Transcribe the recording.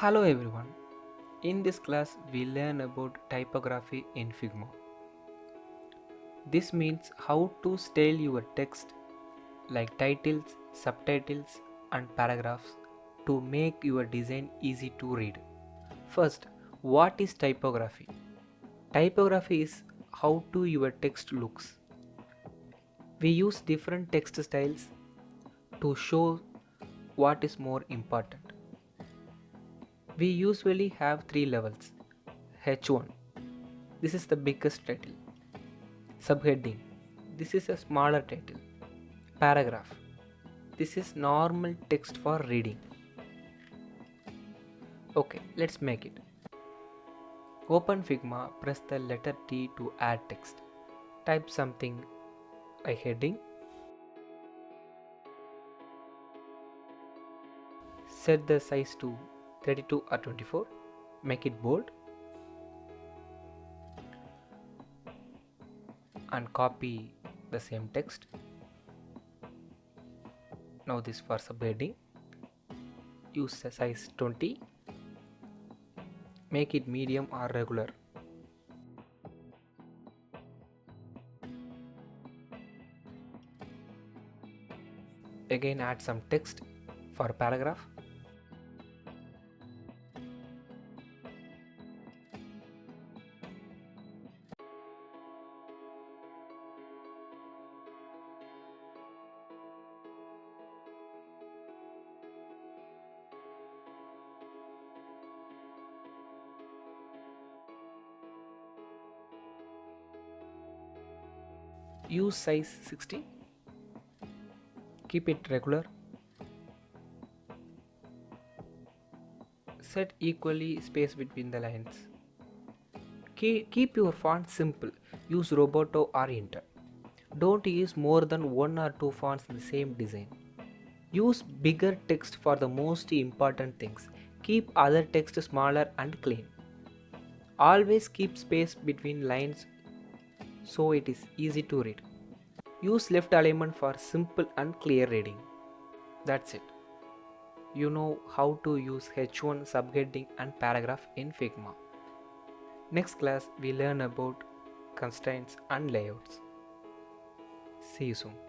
Hello everyone. In this class we learn about typography in Figma. This means how to style your text like titles, subtitles and paragraphs to make your design easy to read. First, what is typography? Typography is how to your text looks. We use different text styles to show what is more important. We usually have three levels. H1. This is the biggest title. Subheading. This is a smaller title. Paragraph. This is normal text for reading. Okay, let's make it. Open Figma, press the letter T to add text. Type something like heading. Set the size to 32 or 24. Make it bold. And copy the same text. Now this for subheading. Use the size 20. Make it medium or regular. Again add some text for paragraph. Use size 60. Keep it regular. Set equally space between the lines. Keep your font simple. Use Roboto or Inter. Don't use more than one or two fonts in the same design. Use bigger text for the most important things. Keep other text smaller and clean. Always keep space between lines so it is easy to read. Use left alignment for simple and clear reading. That's it. You know how to use H1, subheading and paragraph in Figma. Next class we learn about constraints and layouts. See you soon.